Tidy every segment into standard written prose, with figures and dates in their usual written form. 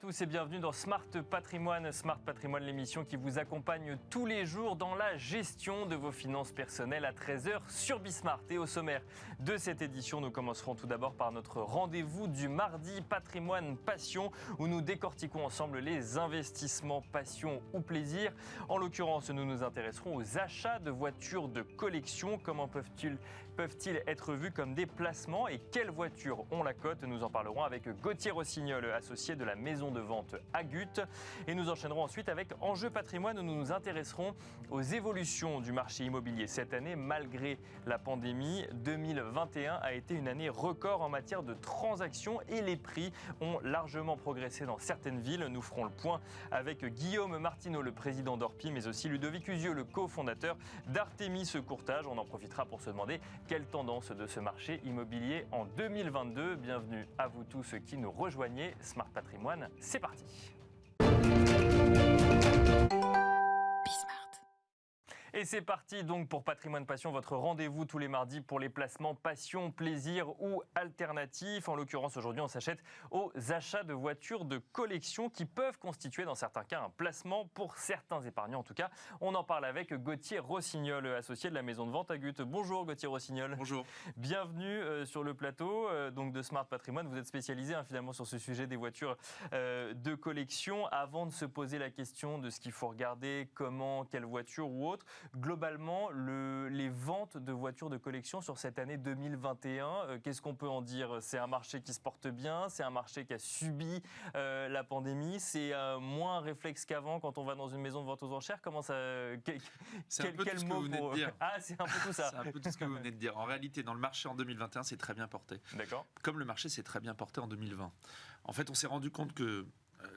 tous et bienvenue dans Smart Patrimoine. Smart Patrimoine, l'émission qui vous accompagne tous les jours dans la gestion de vos finances personnelles à 13h sur Bismart. Et au sommaire de cette édition, nous commencerons tout d'abord par notre rendez-vous du mardi Patrimoine Passion où nous décortiquons ensemble les investissements passion ou plaisir. En l'occurrence, nous nous intéresserons aux achats de voitures de collection. Comment peuvent-ils être vus comme des placements et quelles voitures ont la cote? Nous en parlerons avec Gauthier Rossignol, associé de la maison de vente Agut. Et nous enchaînerons ensuite avec Enjeu Patrimoine où nous nous intéresserons aux évolutions du marché immobilier. Cette année, malgré la pandémie, 2021 a été une année record en matière de transactions et les prix ont largement progressé dans certaines villes. Nous ferons le point avec Guillaume Martineau, le président d'Orpi, mais aussi Ludovic Usieux, le cofondateur d'Artémis Courtage. On en profitera pour se demander quelle tendance de ce marché immobilier en 2022. Bienvenue à vous tous qui nous rejoignez. Smart Patrimoine, c'est parti. Et c'est parti donc pour Patrimoine Passion, votre rendez-vous tous les mardis pour les placements passion, plaisir ou alternatifs. En l'occurrence, aujourd'hui, on s'achète aux achats de voitures de collection qui peuvent constituer dans certains cas un placement pour certains épargnants. En tout cas, on en parle avec Gauthier Rossignol, associé de la maison de vente Agut. Bonjour Gauthier Rossignol. Bonjour. Bienvenue sur le plateau donc de Smart Patrimoine. Vous êtes spécialisé finalement sur ce sujet des voitures de collection. Avant de se poser la question de ce qu'il faut regarder, comment, quelle voiture ou autre, globalement, les ventes de voitures de collection sur cette année 2021, qu'est-ce qu'on peut en dire? C'est un marché qui se porte bien, c'est un marché qui a subi la pandémie, c'est moins un réflexe qu'avant quand on va dans une maison de vente aux enchères. Comment ça C'est un peu tout ce que vous venez de dire. Ah, c'est un peu tout ça. C'est un peu tout ce que vous venez de dire. En réalité, dans le marché en 2021, c'est très bien porté. D'accord. Comme le marché s'est très bien porté en 2020. En fait, on s'est rendu compte que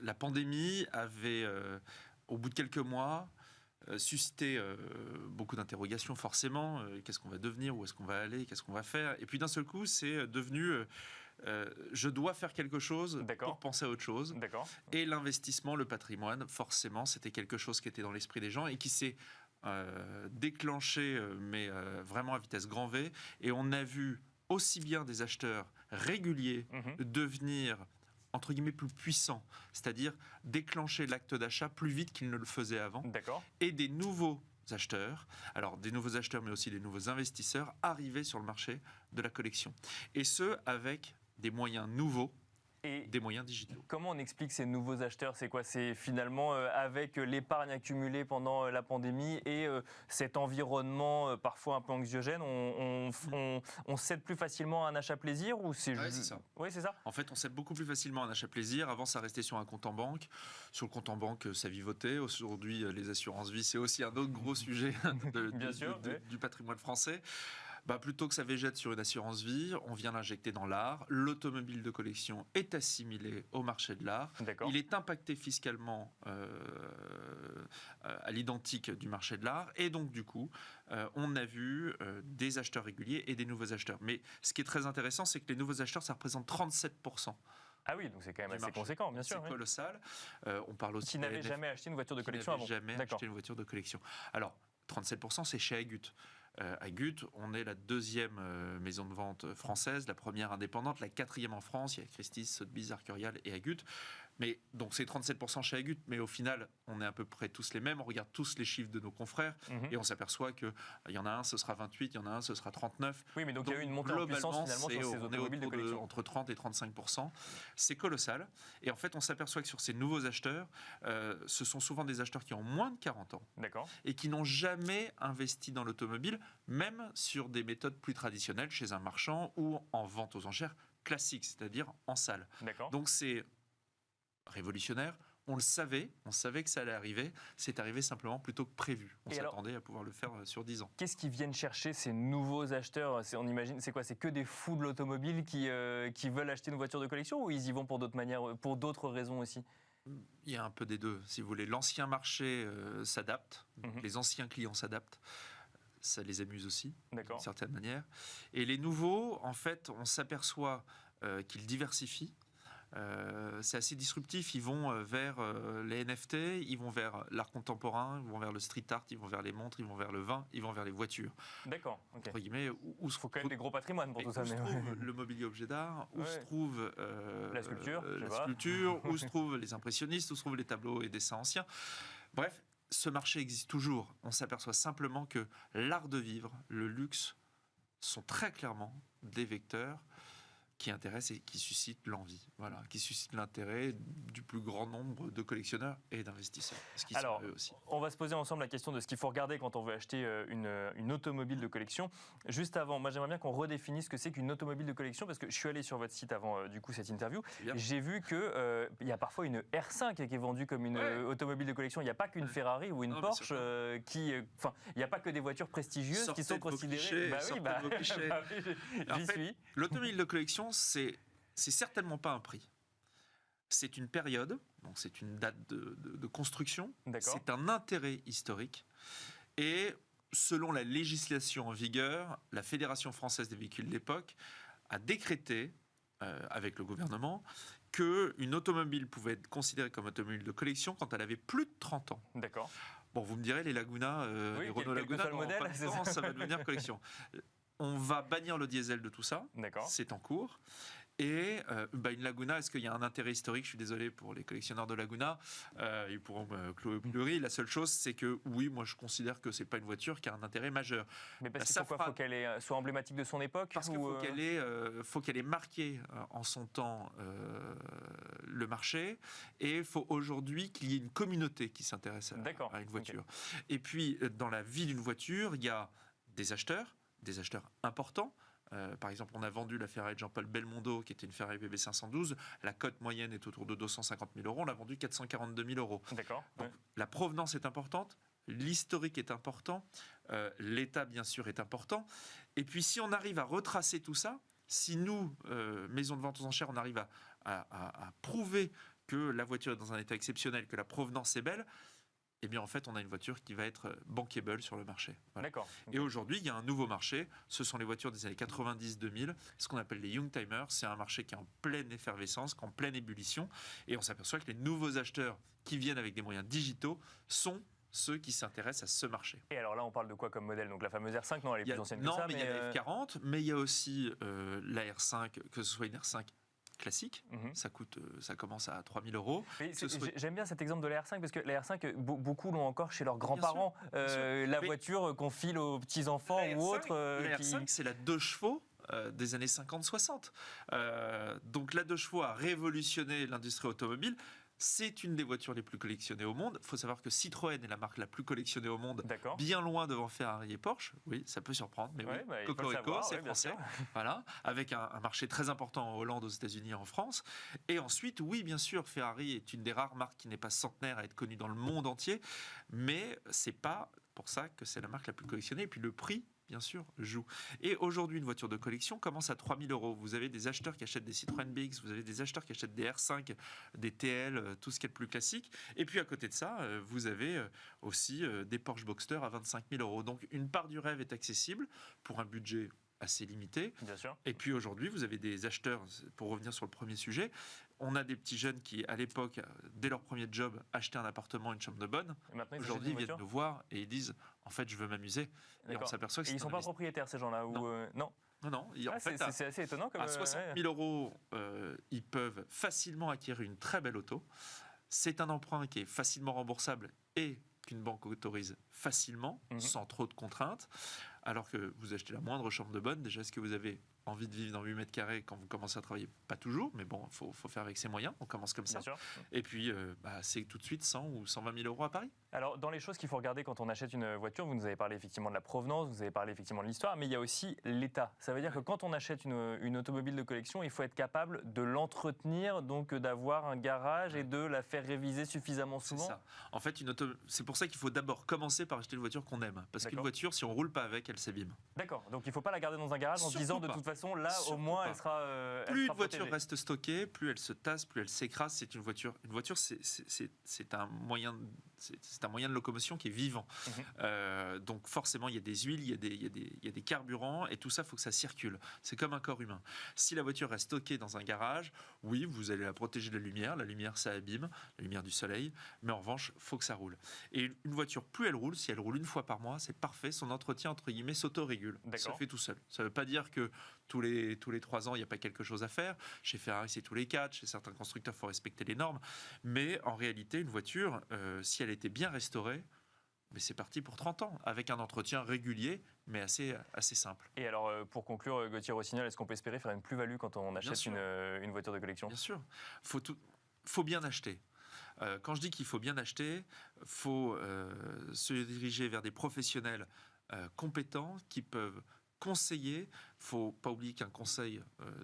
la pandémie avait, au bout de quelques mois, suscité beaucoup d'interrogations forcément. Qu'est-ce qu'on va devenir? Où est-ce qu'on va aller? Qu'est-ce qu'on va faire? Et puis d'un seul coup, c'est devenu je dois faire quelque chose pour penser à autre chose. Et l'investissement, le patrimoine, forcément, c'était quelque chose qui était dans l'esprit des gens et qui s'est déclenché, mais vraiment à vitesse grand V. Et on a vu aussi bien des acheteurs réguliers devenir entre guillemets plus puissants, c'est-à-dire déclencher l'acte d'achat plus vite qu'ils ne le faisaient avant, et des nouveaux acheteurs, alors des nouveaux acheteurs mais aussi des nouveaux investisseurs arrivés sur le marché de la collection. Et ce, avec des moyens nouveaux, et des moyens digitaux. Comment on explique ces nouveaux acheteurs? C'est quoi? C'est finalement avec l'épargne accumulée pendant la pandémie et cet environnement parfois un peu anxiogène, on cède plus facilement à un achat plaisir ou c'est juste... c'est ça. Oui, c'est ça. En fait, on cède beaucoup plus facilement à un achat plaisir. Avant, ça restait sur un compte en banque. Sur le compte en banque, ça vivotait. Aujourd'hui, les assurances vie, c'est aussi un autre gros sujet du patrimoine français. Plutôt que ça végète sur une assurance vie, on vient l'injecter dans l'art. L'automobile de collection est assimilé au marché de l'art. Il est impacté fiscalement à l'identique du marché de l'art. Et donc, du coup, on a vu des acheteurs réguliers et des nouveaux acheteurs. Mais ce qui est très intéressant, c'est que les nouveaux acheteurs, ça représente 37%. Ah oui, donc c'est quand même assez conséquent, bien sûr. C'est colossal. On parle aussi qui n'avait jamais acheté une voiture de collection avant. Jamais acheté une voiture de collection. Alors, 37%, c'est chez Agut. Agut, on est la deuxième maison de vente française, la première indépendante, la quatrième en France. Il y a Christie's, Sotheby's, Arcurial et Agut. Mais donc c'est 37% chez Agut, mais au final, on est à peu près tous les mêmes. On regarde tous les chiffres de nos confrères et on s'aperçoit qu'il y en a un, ce sera 28, il y en a un, ce sera 39. Oui, mais donc il y a eu une montée en puissance finalement sur ces automobiles de collection. Entre 30 et 35%. C'est colossal. Et en fait, on s'aperçoit que sur ces nouveaux acheteurs, ce sont souvent des acheteurs qui ont moins de 40 ans et qui n'ont jamais investi dans l'automobile, même sur des méthodes plus traditionnelles, chez un marchand ou en vente aux enchères classique, c'est-à-dire en salle. Donc c'est révolutionnaire. On le savait, on savait que ça allait arriver. C'est arrivé simplement plus tôt que prévu. On s'attendait à pouvoir le faire sur 10 ans. Qu'est-ce qu'ils viennent chercher ces nouveaux acheteurs? On imagine, c'est quoi? C'est que des fous de l'automobile qui veulent acheter une voiture de collection ou ils y vont pour d'autres manières, pour d'autres raisons aussi? Il y a un peu des deux, si vous voulez. L'ancien marché s'adapte, les anciens clients s'adaptent. Ça les amuse aussi, d'une certaine manière. Et les nouveaux, en fait, on s'aperçoit qu'ils diversifient. C'est assez disruptif. Ils vont vers les NFT, ils vont vers l'art contemporain, ils vont vers le street art, ils vont vers les montres, ils vont vers le vin, ils vont vers les voitures. D'accord. Ok. Entre guillemets, Il faut quand même des gros patrimoines pour tout ça. Où se trouve le mobilier objet d'art, où se trouve la sculpture, où se trouvent les impressionnistes, où se trouvent les tableaux et dessins anciens. Bref, ce marché existe toujours. On s'aperçoit simplement que l'art de vivre, le luxe, sont très clairement des vecteurs qui intéressent et qui suscitent l'envie, voilà, qui suscitent l'intérêt du plus grand nombre de collectionneurs et d'investisseurs. Alors, on va se poser ensemble la question de ce qu'il faut regarder quand on veut acheter une automobile de collection. Juste avant, moi j'aimerais bien qu'on redéfinisse ce que c'est qu'une automobile de collection, parce que je suis allé sur votre site avant du coup cette interview. J'ai vu qu'il y a parfois une R5 qui est vendue comme une automobile de collection. Il n'y a pas qu'une Ferrari ou une Porsche il n'y a pas que des voitures prestigieuses qui sont considérées. J'y suis. L'automobile de collection, c'est certainement pas un prix. C'est une période, donc c'est une date de construction, c'est un intérêt historique. Et selon la législation en vigueur, la Fédération française des véhicules de l'époque a décrété, avec le gouvernement, qu'une automobile pouvait être considérée comme automobile de collection quand elle avait plus de 30 ans. D'accord. Bon, vous me direz, les Laguna, les Renault Laguna, ça va devenir collection. On va bannir le diesel de tout ça. C'est en cours. Et une Laguna, est-ce qu'il y a un intérêt historique? Je suis désolé pour les collectionneurs de Laguna, ils pourront me clouer au pilori. La seule chose, c'est que oui, moi je considère que c'est pas une voiture qui a un intérêt majeur. Mais parce qu'il faut qu'elle soit emblématique de son époque. Parce qu'il faut qu'elle ait marqué en son temps le marché, et il faut aujourd'hui qu'il y ait une communauté qui s'intéresse à une voiture. Et puis dans la vie d'une voiture, il y a des acheteurs importants. Par exemple, on a vendu la Ferrari de Jean-Paul Belmondo, qui était une Ferrari BB 512. La cote moyenne est autour de 250 000 euros. On l'a vendu 442 000 euros. D'accord. Donc, la provenance est importante, l'historique est important, l'état, bien sûr, est important. Et puis, si on arrive à retracer tout ça, si nous, maison de vente aux enchères, on arrive à prouver que la voiture est dans un état exceptionnel, que la provenance est belle, eh bien, en fait, on a une voiture qui va être bankable sur le marché. Voilà. D'accord. Et aujourd'hui, il y a un nouveau marché. Ce sont les voitures des années 90-2000, ce qu'on appelle les Youngtimers. C'est un marché qui est en pleine effervescence, en pleine ébullition. Et on s'aperçoit que les nouveaux acheteurs qui viennent avec des moyens digitaux sont ceux qui s'intéressent à ce marché. Et alors là, on parle de quoi comme modèle? Donc la fameuse R5, non, elle est plus ancienne que ça. Non, mais il y a la F40, mais il y a aussi la R5, que ce soit une R5 classique, ça commence à 3 000 euros. J'aime bien cet exemple de la R5 parce que la R5, beaucoup l'ont encore chez leurs grands-parents. La voiture qu'on file aux petits-enfants ou autres. La R5, c'est la 2 chevaux des années 50-60. Donc la 2 chevaux a révolutionné l'industrie automobile. C'est une des voitures les plus collectionnées au monde. Il faut savoir que Citroën est la marque la plus collectionnée au monde, bien loin devant Ferrari et Porsche. Oui, ça peut surprendre, mais Cocorico, c'est français. Voilà, avec un marché très important en Hollande, aux États-Unis et en France. Et ensuite, oui, bien sûr, Ferrari est une des rares marques qui n'est pas centenaire à être connue dans le monde entier, mais c'est pas pour ça que c'est la marque la plus collectionnée. Et puis le prix, bien sûr, joue. Et aujourd'hui, une voiture de collection commence à 3 000 euros. Vous avez des acheteurs qui achètent des Citroën BX, vous avez des acheteurs qui achètent des R5, des TL, tout ce qui est le plus classique. Et puis à côté de ça, vous avez aussi des Porsche Boxster à 25 000 euros. Donc une part du rêve est accessible pour un budget assez limité. Bien sûr. Et puis aujourd'hui, vous avez des acheteurs, pour revenir sur le premier sujet, on a des petits jeunes qui, à l'époque, dès leur premier job, achetaient un appartement, une chambre de bonne. Aujourd'hui, ils viennent nous voir et ils disent, en fait, je veux m'amuser. Et on s'aperçoit que ils ne sont pas propriétaires, ces gens-là Non. Non. En fait, c'est assez étonnant. À 60 000 euros, ils peuvent facilement acquérir une très belle auto. C'est un emprunt qui est facilement remboursable et qu'une banque autorise facilement, sans trop de contraintes. Alors que vous achetez la moindre chambre de bonne, déjà, est-ce que vous avez envie de vivre dans 8 mètres carrés quand vous commencez à travailler? Pas toujours, mais bon, il faut faire avec ses moyens. On commence comme ça. Et puis, c'est tout de suite 100 ou 120 000 euros à Paris. Alors, dans les choses qu'il faut regarder quand on achète une voiture, vous nous avez parlé effectivement de la provenance, vous avez parlé effectivement de l'histoire, mais il y a aussi l'état. Ça veut dire que quand on achète une automobile de collection, il faut être capable de l'entretenir, donc d'avoir un garage et de la faire réviser suffisamment souvent. C'est ça. En fait, c'est pour ça qu'il faut d'abord commencer par acheter une voiture qu'on aime. Parce qu'une voiture, si on ne roule pas avec, elle s'abîme. D'accord. Donc il ne faut pas la garder dans un garage en se disant de toute façon, là, au moins, elle sera. Plus une voiture reste stockée, plus elle se tasse, plus elle s'écrase. C'est une voiture. Une voiture, c'est un moyen. c'est un moyen de locomotion qui est vivant. Donc forcément, il y a des huiles, il y a des carburants, et tout ça, il faut que ça circule. C'est comme un corps humain. Si la voiture reste stockée dans un garage, oui, vous allez la protéger de la lumière. La lumière, ça abîme, la lumière du soleil. Mais en revanche, il faut que ça roule. Et une voiture, plus elle roule, si elle roule une fois par mois, c'est parfait. Son entretien, entre guillemets, s'autorégule. Ça fait tout seul. Ça ne veut pas dire que tous les 3 ans, il n'y a pas quelque chose à faire. Chez Ferrari, c'est tous les 4. Chez certains constructeurs, il faut respecter les normes. Mais en réalité, une voiture, si elle était bien restaurée, mais c'est parti pour 30 ans, avec un entretien régulier, mais assez simple. Et alors, pour conclure, Gauthier Rossignol, est-ce qu'on peut espérer faire une plus-value quand on achète une voiture de collection ? Bien sûr. Faut bien acheter. Quand je dis qu'il faut bien acheter, il faut se diriger vers des professionnels compétents qui peuvent conseiller. Il ne faut pas oublier qu'un conseil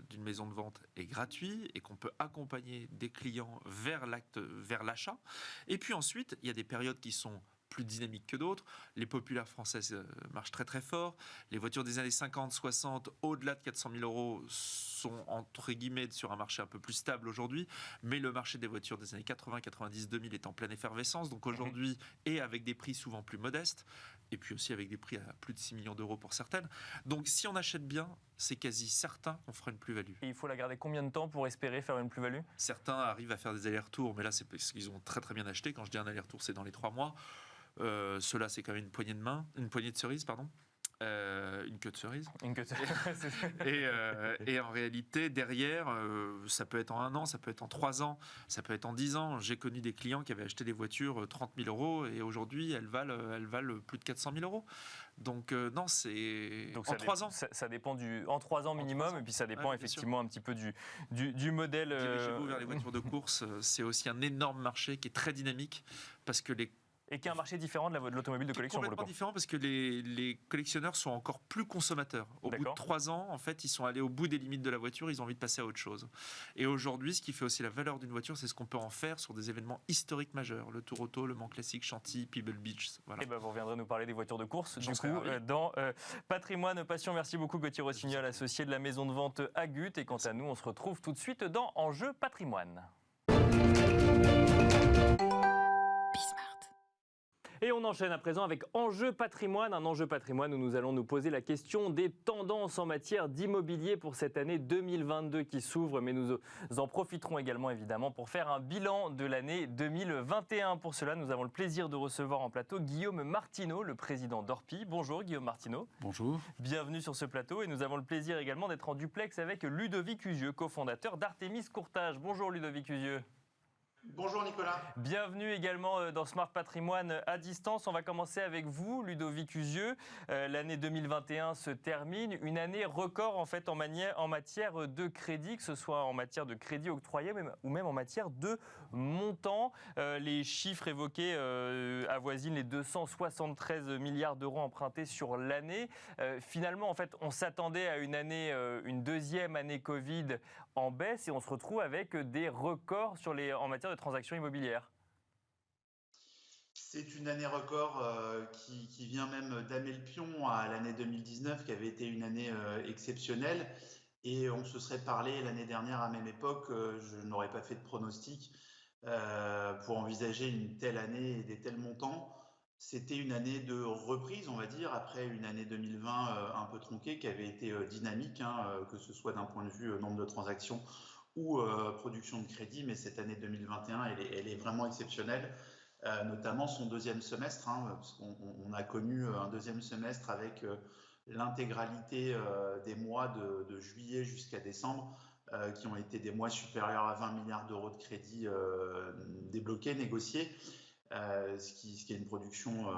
d'une maison de vente est gratuit et qu'on peut accompagner des clients vers l'achat. Et puis ensuite, il y a des périodes qui sont plus dynamiques que d'autres. Les populaires françaises marchent très très fort. Les voitures des années 50, 60, au-delà de 400 000 euros, sont entre guillemets sur un marché un peu plus stable aujourd'hui. Mais le marché des voitures des années 80, 90, 2000 est en pleine effervescence. Donc aujourd'hui, et avec des prix souvent plus modestes, et puis aussi avec des prix à plus de 6 millions d'euros pour certaines. Donc si on achète bien, c'est quasi certain qu'on fera une plus-value. Et il faut la garder combien de temps pour espérer faire une plus-value ? Certains arrivent à faire des allers-retours, mais là c'est parce qu'ils ont très très bien acheté. Quand je dis un aller-retour, c'est dans les 3 mois. Cela, c'est quand même une poignée de cerises, pardon. Une queue de cerise. Une queue de cerise. Et en réalité, derrière, ça peut être en 1 an, ça peut être en 3 ans, ça peut être en 10 ans. J'ai connu des clients qui avaient acheté des voitures 30 000 euros et aujourd'hui, elles valent plus de 400 000 euros. Donc non, c'est en 3 ans. Ça dépend en 3 ans minimum, et puis ça dépend effectivement un petit peu du modèle. Dirigez-vous vers les voitures de course. C'est aussi un énorme marché qui est très dynamique parce que et qui est un marché différent de l'automobile de collection. Complètement différent parce que les collectionneurs sont encore plus consommateurs. Au bout de 3 ans, en fait, ils sont allés au bout des limites de la voiture, ils ont envie de passer à autre chose. Et aujourd'hui, ce qui fait aussi la valeur d'une voiture, c'est ce qu'on peut en faire sur des événements historiques majeurs. Le Tour Auto, le Mans Classique, Chantilly, Pebble Beach. Voilà. Et vous reviendrez nous parler des voitures de course, dans Patrimoine Passion. Merci beaucoup Gauthier Rossignol, associé de la maison de vente Agut. Et quant à nous, on se retrouve tout de suite dans Enjeu Patrimoine. Et on enchaîne à présent avec Enjeu Patrimoine, un enjeu patrimoine où nous allons nous poser la question des tendances en matière d'immobilier pour cette année 2022 qui s'ouvre, mais nous en profiterons également évidemment pour faire un bilan de l'année 2021. Pour cela, nous avons le plaisir de recevoir en plateau Guillaume Martineau, le président d'Orpi. Bonjour Guillaume Martineau. Bonjour. Bienvenue sur ce plateau et nous avons le plaisir également d'être en duplex avec Ludovic Usieux, cofondateur d'Artémis Courtage. Bonjour Ludovic Usieux. Bonjour Nicolas. Bienvenue également dans Smart Patrimoine à distance. On va commencer avec vous, Ludovic Usieux. L'année 2021 se termine, une année record en fait en matière de crédit, que ce soit en matière de crédit octroyé ou même en matière de montant. Les chiffres évoqués avoisinent les 273 milliards d'euros empruntés sur l'année. Finalement, en fait, on s'attendait à une année, une deuxième année Covid en baisse et on se retrouve avec des records en matière de transactions immobilières. C'est une année record qui vient même damer le pion à l'année 2019 qui avait été une année exceptionnelle et on se serait parlé l'année dernière à même époque, je n'aurais pas fait de pronostic pour envisager une telle année et des tels montants. C'était une année de reprise, on va dire, après une année 2020 un peu tronquée qui avait été dynamique, que ce soit d'un point de vue nombre de transactions ou production de crédit, mais cette année 2021, elle est vraiment exceptionnelle, notamment son deuxième semestre, parce qu'on a connu un deuxième semestre avec l'intégralité des mois de juillet jusqu'à décembre, qui ont été des mois supérieurs à 20 milliards d'euros de crédit débloqués, négociés. Ce qui est une production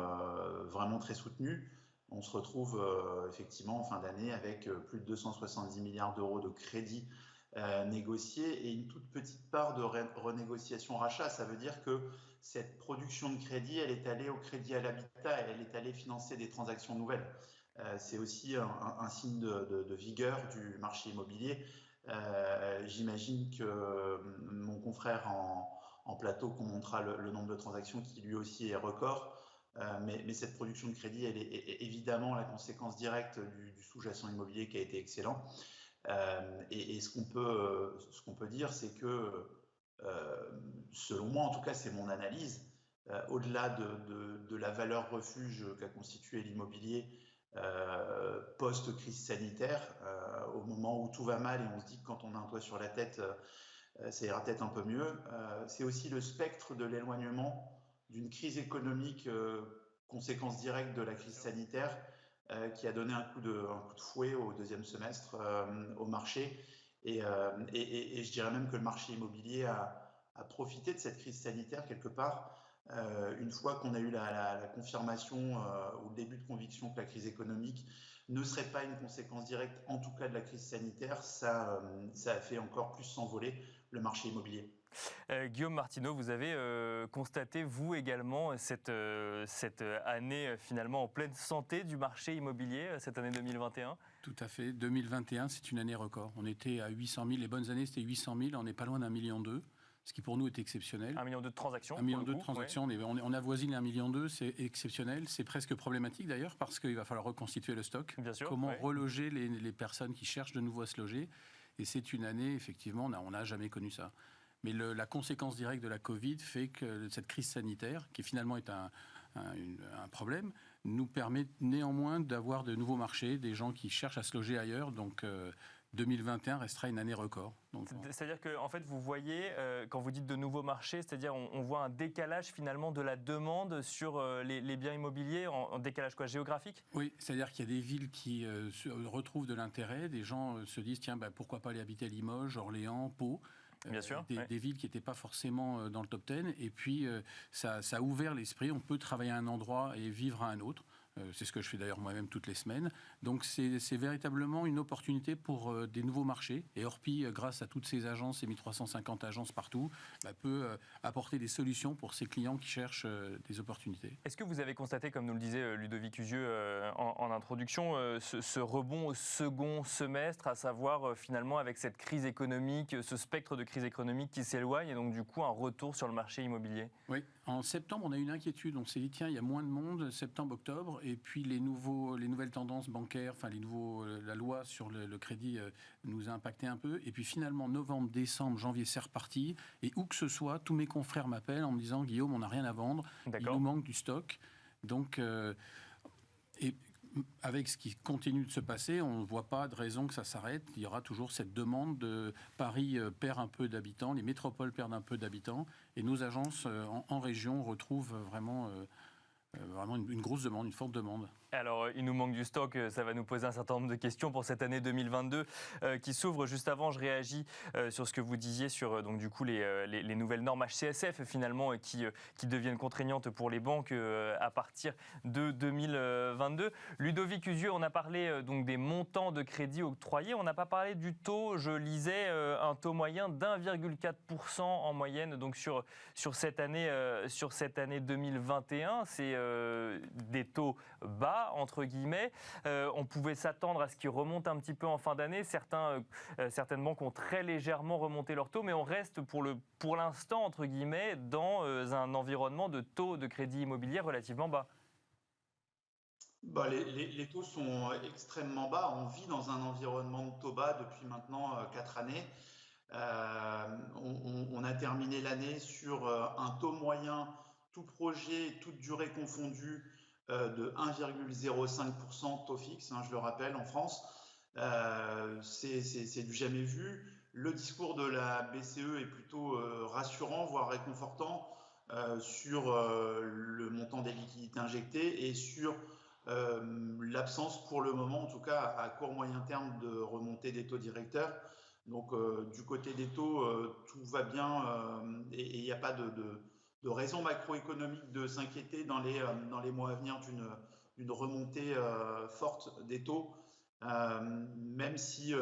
vraiment très soutenue. On se retrouve effectivement en fin d'année avec plus de 270 milliards d'euros de crédits négociés et une toute petite part de renégociation rachat. Ça veut dire que cette production de crédit, elle est allée au crédit à l'habitat, elle est allée financer des transactions nouvelles. C'est aussi un signe de vigueur du marché immobilier. J'imagine que mon confrère en plateau qu'on montrera le nombre de transactions qui lui aussi est record. Mais cette production de crédit, elle est évidemment la conséquence directe du sous-jacent immobilier qui a été excellent. Et ce qu'on peut dire, c'est que, selon moi, en tout cas, c'est mon analyse, au-delà de la valeur refuge qu'a constitué l'immobilier post-crise sanitaire, au moment où tout va mal et on se dit que quand on a un toit sur la tête, ça ira peut-être un peu mieux. C'est aussi le spectre de l'éloignement d'une crise économique, conséquence directe de la crise sanitaire, qui a donné un coup de fouet au deuxième semestre au marché. Et je dirais même que le marché immobilier a profité de cette crise sanitaire quelque part. Une fois qu'on a eu la confirmation ou le début de conviction que la crise économique ne serait pas une conséquence directe, en tout cas de la crise sanitaire, ça a fait encore plus s'envoler le marché immobilier. Guillaume Martineau, vous avez constaté, vous également, cette année finalement en pleine santé du marché immobilier, cette année 2021 ? Tout à fait. 2021, c'est une année record. On était à 800 000. Les bonnes années, c'était 800 000. On n'est pas loin d'1,2 million, ce qui pour nous est exceptionnel. 1,2 million de transactions. 1,2 million de transactions. Ouais. On avoisine 1,2 million, c'est exceptionnel. C'est presque problématique d'ailleurs parce qu'il va falloir reconstituer le stock. Bien sûr, comment reloger les personnes qui cherchent de nouveau à se loger. Et c'est une année, effectivement, on n'a jamais connu ça. Mais la conséquence directe de la Covid fait que cette crise sanitaire, qui finalement est un problème, nous permet néanmoins d'avoir de nouveaux marchés, des gens qui cherchent à se loger ailleurs. Donc 2021 restera une année record. C'est-à-dire que en fait, vous voyez, quand vous dites de nouveaux marchés, c'est-à-dire on voit un décalage finalement de la demande sur les biens immobiliers, en décalage quoi, géographique ? Oui, c'est-à-dire qu'il y a des villes qui retrouvent de l'intérêt. Des gens se disent, tiens, pourquoi pas aller habiter à Limoges, Orléans, Pau. Bien sûr, des villes qui n'étaient pas forcément dans le top 10. Et puis, ça a ouvert l'esprit. On peut travailler à un endroit et vivre à un autre. C'est ce que je fais d'ailleurs moi-même toutes les semaines. Donc c'est véritablement une opportunité pour des nouveaux marchés. Et Orpi, grâce à toutes ces agences, ces 1350 agences partout, peut apporter des solutions pour ses clients qui cherchent des opportunités. Est-ce que vous avez constaté, comme nous le disait Ludovic Usieux en introduction, ce rebond au second semestre, à savoir finalement avec cette crise économique, ce spectre de crise économique qui s'éloigne et donc du coup un retour sur le marché immobilier ? Oui, en septembre on a eu une inquiétude. On s'est dit tiens, il y a moins de monde, septembre-octobre. Et puis les nouvelles tendances bancaires, enfin la loi sur le crédit nous a impacté un peu. Et puis finalement, novembre, décembre, janvier, c'est reparti. Et où que ce soit, tous mes confrères m'appellent en me disant Guillaume, on n'a rien à vendre, il nous manque du stock. Donc, et avec ce qui continue de se passer, on ne voit pas de raison que ça s'arrête. Il y aura toujours cette demande. Paris perd un peu d'habitants, les métropoles perdent un peu d'habitants. Et nos agences en région retrouvent vraiment une grosse demande, une forte demande. Alors, il nous manque du stock, ça va nous poser un certain nombre de questions pour cette année 2022 qui s'ouvre. Juste avant, je réagis sur ce que vous disiez sur donc, du coup, les nouvelles normes HCSF finalement qui deviennent contraignantes pour les banques à partir de 2022. Ludovic Usieux, on a parlé donc des montants de crédit octroyés, on n'a pas parlé du taux. Je lisais un taux moyen d'1,4% en moyenne donc sur cette année 2021. C'est des taux bas entre guillemets. On pouvait s'attendre à ce qu'ils remontent un petit peu en fin d'année. Certaines banques ont très légèrement remonté leur taux, mais on reste pour l'instant entre guillemets dans un environnement de taux de crédit immobilier relativement bas. Les taux sont extrêmement bas. On vit dans un environnement de taux bas depuis maintenant 4 années. On a terminé l'année sur un taux moyen, tout projet, toute durée confondue, de 1,05% taux fixe, je le rappelle, en France. C'est du jamais vu. Le discours de la BCE est plutôt rassurant, voire réconfortant sur le montant des liquidités injectées et sur l'absence, pour le moment, en tout cas à court moyen terme, de remontée des taux directeurs. Donc du côté des taux, tout va bien et il n'y a pas de raison macroéconomique de s'inquiéter dans les mois à venir d'une remontée forte des taux, même si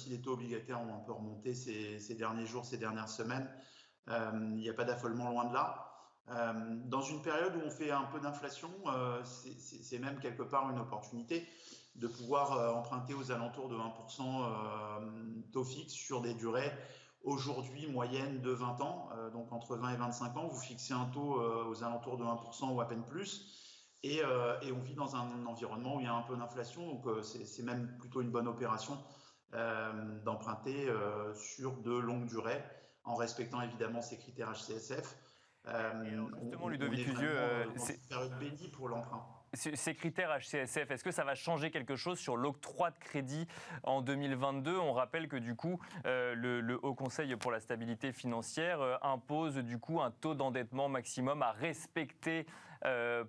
les taux obligataires ont un peu remonté ces derniers jours, ces dernières semaines. Il n'y a pas d'affolement loin de là. Dans une période où on fait un peu d'inflation, c'est même quelque part une opportunité de pouvoir emprunter aux alentours de 1% taux fixe sur des durées aujourd'hui moyenne de 20 ans, donc entre 20 et 25 ans, vous fixez un taux aux alentours de 1% ou à peine plus, et on vit dans un environnement où il y a un peu d'inflation, donc c'est même plutôt une bonne opération d'emprunter sur de longues durées, en respectant évidemment ces critères HCSF. alors justement, On Ludovic est Cusieux, vraiment dans une période bénie pour l'emprunt. ces critères HCSF, est-ce que ça va changer quelque chose sur l'octroi de crédit en 2022 ? On rappelle que du coup, le Haut Conseil pour la stabilité financière impose du coup un taux d'endettement maximum à respecter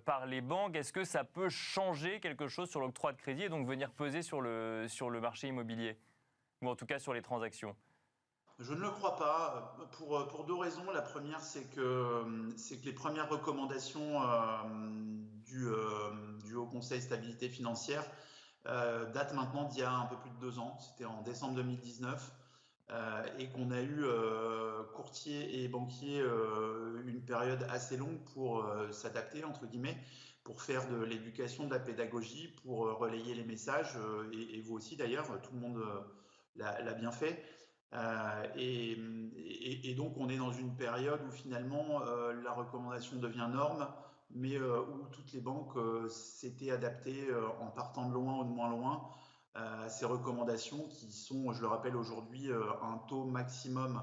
par les banques. Est-ce que ça peut changer quelque chose sur l'octroi de crédit et donc venir peser sur le marché immobilier ? Ou en tout cas sur les transactions ? Je ne le crois pas, pour deux raisons. La première, c'est que les premières recommandations du Haut Conseil stabilité financière datent maintenant d'il y a un peu plus de 2 ans. C'était en décembre 2019. Et qu'on a eu courtiers et banquiers une période assez longue pour s'adapter, entre guillemets, pour faire de l'éducation, de la pédagogie, pour relayer les messages, et vous aussi d'ailleurs, tout le monde l'a bien fait. Et donc on est dans une période où finalement la recommandation devient norme, mais où toutes les banques s'étaient adaptées en partant de loin ou de moins loin à ces recommandations qui sont, je le rappelle aujourd'hui, un taux maximum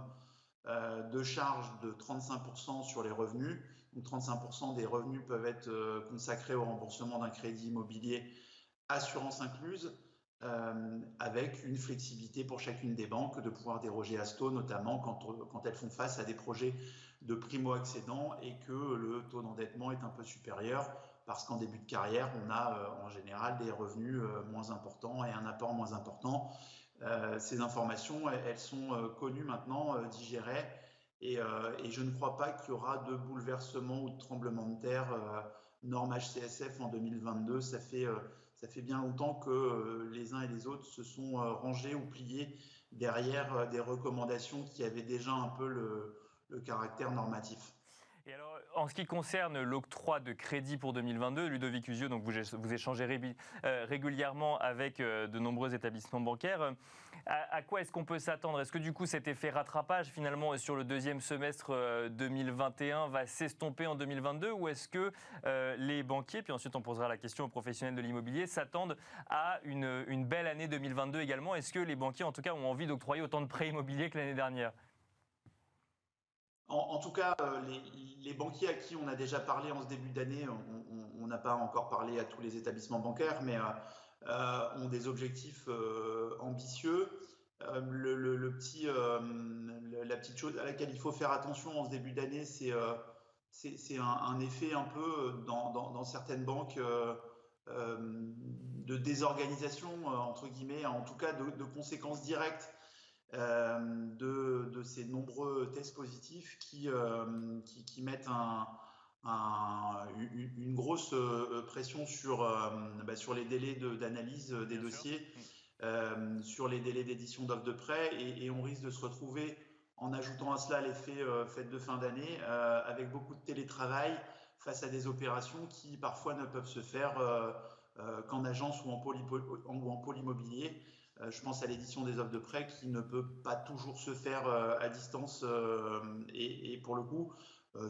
de charge de 35% sur les revenus. Donc 35% des revenus peuvent être consacrés au remboursement d'un crédit immobilier, assurance incluse, avec une flexibilité pour chacune des banques de pouvoir déroger à ce taux, notamment quand elles font face à des projets de primo-accédants et que le taux d'endettement est un peu supérieur, parce qu'en début de carrière, on a en général des revenus moins importants et un apport moins important. Ces informations, elles sont connues maintenant, digérées, et je ne crois pas qu'il y aura de bouleversement ou de tremblement de terre norme HCSF en 2022. Ça fait bien longtemps que les uns et les autres se sont rangés ou pliés derrière des recommandations qui avaient déjà un peu le caractère normatif. Et alors, en ce qui concerne l'octroi de crédit pour 2022, Ludovic Cusieux, donc vous échangez régulièrement avec de nombreux établissements bancaires. À quoi est-ce qu'on peut s'attendre ? Est-ce que du coup cet effet rattrapage finalement sur le deuxième semestre 2021 va s'estomper en 2022, ou est-ce que les banquiers, puis ensuite on posera la question aux professionnels de l'immobilier, s'attendent à une belle année 2022 également ? Est-ce que les banquiers en tout cas ont envie d'octroyer autant de prêts immobiliers que l'année dernière ? En tout cas, les banquiers à qui on a déjà parlé en ce début d'année, on n'a pas encore parlé à tous les établissements bancaires, mais ont des objectifs ambitieux. La petite chose à laquelle il faut faire attention en ce début d'année, c'est un effet un peu dans certaines banques de désorganisation, entre guillemets, en tout cas de conséquences directes de ces nombreux tests positifs qui mettent une grosse pression sur les délais d'analyse des dossiers, sur les délais d'édition d'offres de prêt, et on risque de se retrouver, en ajoutant à cela l'effet fête de fin d'année, avec beaucoup de télétravail face à des opérations qui parfois ne peuvent se faire qu'en agence ou en pôle immobilier. Je pense à l'édition des offres de prêt qui ne peut pas toujours se faire à distance, et pour le coup,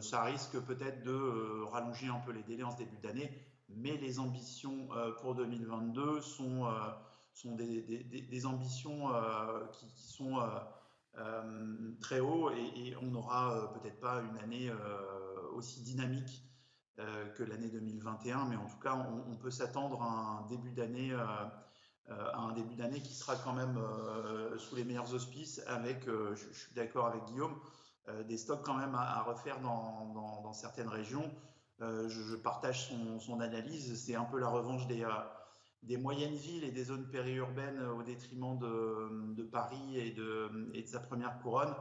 ça risque peut-être de rallonger un peu les délais en ce début d'année, mais les ambitions pour 2022 sont des ambitions qui sont très haut, et on n'aura peut-être pas une année aussi dynamique que l'année 2021, mais en tout cas, on peut s'attendre à un début d'année qui sera quand même sous les meilleurs auspices, avec, je suis d'accord avec Guillaume, des stocks quand même à refaire dans certaines régions. Je partage son analyse. C'est un peu la revanche des moyennes villes et des zones périurbaines au détriment de Paris et de sa première couronne.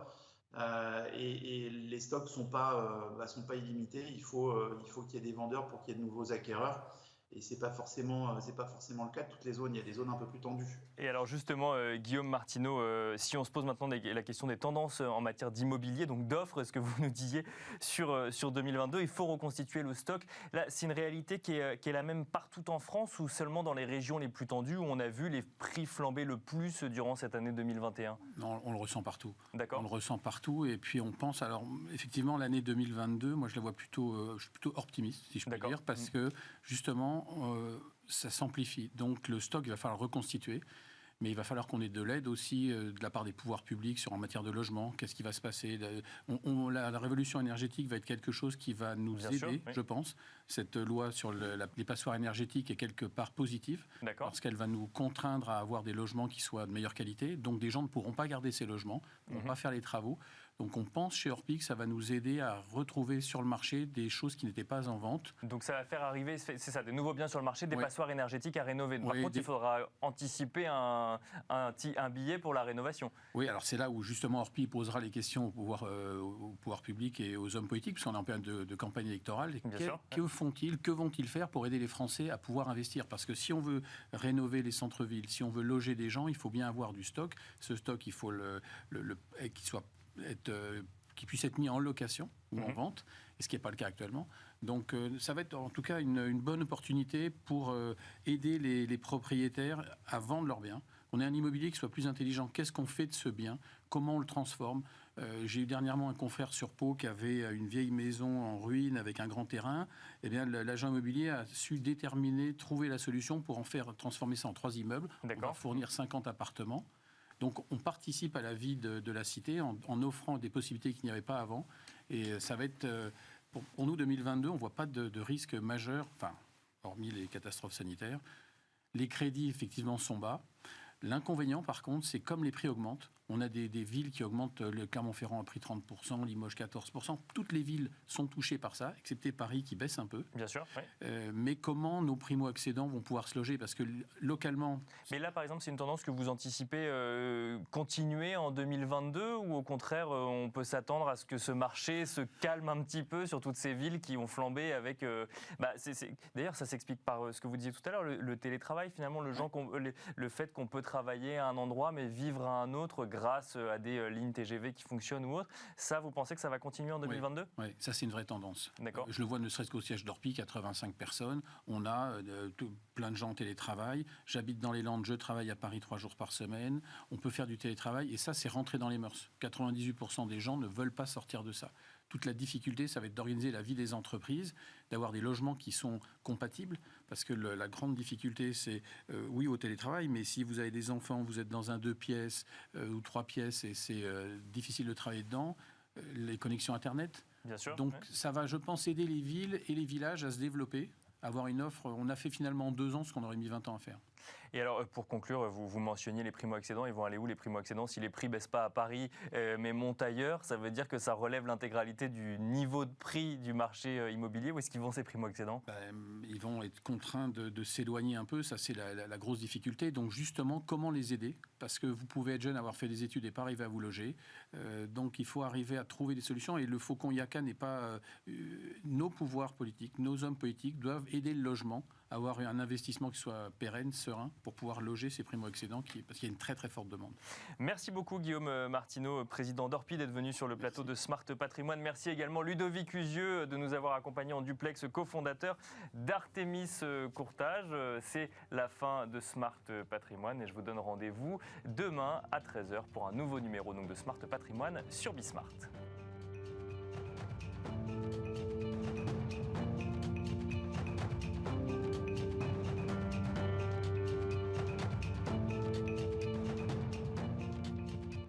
Et les stocks sont pas illimités. Il faut qu'il y ait des vendeurs pour qu'il y ait de nouveaux acquéreurs. Et c'est pas forcément le cas de toutes les zones. Il y a des zones un peu plus tendues. Et alors justement, Guillaume Martineau, si on se pose maintenant la question des tendances en matière d'immobilier, donc d'offres, ce que vous nous disiez sur 2022, il faut reconstituer le stock. Là, c'est une réalité qui est la même partout en France, ou seulement dans les régions les plus tendues où on a vu les prix flamber le plus durant cette année 2021 ? Non, on le ressent partout. D'accord. On le ressent partout, et puis on pense, alors effectivement l'année 2022, moi je la vois plutôt, je suis plutôt optimiste, si je peux dire, parce que justement ça s'amplifie. Donc le stock, il va falloir le reconstituer. mais il va falloir qu'on ait de l'aide aussi de la part des pouvoirs publics en matière de logement. Qu'est-ce qui va se passer? La révolution énergétique va être quelque chose qui va nous Bien aider, sûr, oui. je pense. Cette loi sur les passoires énergétiques est quelque part positive, D'accord. parce qu'elle va nous contraindre à avoir des logements qui soient de meilleure qualité. Donc des gens ne pourront pas garder ces logements, ne pourront pas faire les travaux. Donc on pense chez Orpi que ça va nous aider à retrouver sur le marché des choses qui n'étaient pas en vente. Donc ça va faire arriver, c'est ça, de nouveaux biens sur le marché, des Ouais. passoires énergétiques à rénover. Par Oui, contre, il faudra anticiper un billet pour la rénovation. Oui, alors c'est là où justement Orpi posera les questions au pouvoir public et aux hommes politiques, parce qu'on est en période de campagne électorale. Bien sûr. Que vont-ils faire pour aider les Français à pouvoir investir? Parce que si on veut rénover les centres-villes, si on veut loger des gens, il faut bien avoir du stock. Ce stock, il faut qu'il puisse être mis en location ou en vente, et ce qui n'est pas le cas actuellement. Donc ça va être en tout cas une bonne opportunité pour aider les propriétaires à vendre leurs biens. On ait un immobilier qui soit plus intelligent. Qu'est-ce qu'on fait de ce bien? Comment on le transforme? J'ai eu dernièrement un confrère sur Pau qui avait une vieille maison en ruine avec un grand terrain. Eh bien, l'agent immobilier a su trouver la solution pour transformer ça en 3 immeubles. On va fournir 50 appartements. Donc on participe à la vie de la cité en offrant des possibilités qu'il n'y avait pas avant. Et ça va être, pour nous, 2022, on ne voit pas de risque majeur, hormis les catastrophes sanitaires. Les crédits, effectivement, sont bas. L'inconvénient, par contre, c'est comme les prix augmentent, on a des villes qui augmentent, le Clermont-Ferrand a pris 30%, Limoges 14%. Toutes les villes sont touchées par ça, excepté Paris qui baisse un peu. Bien sûr, oui. Mais comment nos primo-accédants vont pouvoir se loger? Parce que localement... Mais là, par exemple, c'est une tendance que vous anticipez continuer en 2022, ou au contraire, on peut s'attendre à ce que ce marché se calme un petit peu sur toutes ces villes qui ont flambé avec... D'ailleurs, ça s'explique par ce que vous disiez tout à l'heure, le télétravail, finalement, le fait qu'on peut travailler à un endroit mais vivre à un autre grâce à des lignes TGV qui fonctionnent ou autres. Ça, vous pensez que ça va continuer en 2022? Oui, ça c'est une vraie tendance. D'accord. Je le vois ne serait-ce qu'au siège d'Orpi, 85 personnes. On a plein de gens en télétravail. J'habite dans les Landes, je travaille à Paris 3 jours par semaine. On peut faire du télétravail et ça, c'est rentré dans les mœurs. 98% des gens ne veulent pas sortir de ça. Toute la difficulté, ça va être d'organiser la vie des entreprises, d'avoir des logements qui sont compatibles, parce que la grande difficulté, c'est, oui, au télétravail, mais si vous avez des enfants, vous êtes dans un 2 pièces ou 3 pièces et c'est difficile de travailler dedans, les connexions Internet. Bien sûr. Donc ça va, je pense, aider les villes et les villages à se développer, avoir une offre. On a fait finalement en 2 ans ce qu'on aurait mis 20 ans à faire. Et alors, pour conclure, vous mentionniez les primo-accédants. Ils vont aller où, les primo-accédants? Si les prix ne baissent pas à Paris, mais montent ailleurs, ça veut dire que ça relève l'intégralité du niveau de prix du marché immobilier. Où est-ce qu'ils vont, ces primo-accédants? Ils vont être contraints de s'éloigner un peu. Ça, c'est la grosse difficulté. Donc, justement, comment les aider? Parce que vous pouvez être jeune, avoir fait des études et pas arriver à vous loger. Donc, il faut arriver à trouver des solutions. Et le Faucon IACA n'est pas... nos pouvoirs politiques, nos hommes politiques doivent aider le logement, avoir un investissement qui soit pérenne, serein, pour pouvoir loger ces primo-accédants, parce qu'il y a une très très forte demande. Merci beaucoup Guillaume Martineau, président d'Orpi, d'être venu sur le plateau de Smart Patrimoine. Merci également Ludovic Usieux de nous avoir accompagnés en duplex, cofondateur d'Artémis Courtage. C'est la fin de Smart Patrimoine et je vous donne rendez-vous demain à 13h pour un nouveau numéro de Smart Patrimoine sur Bismart.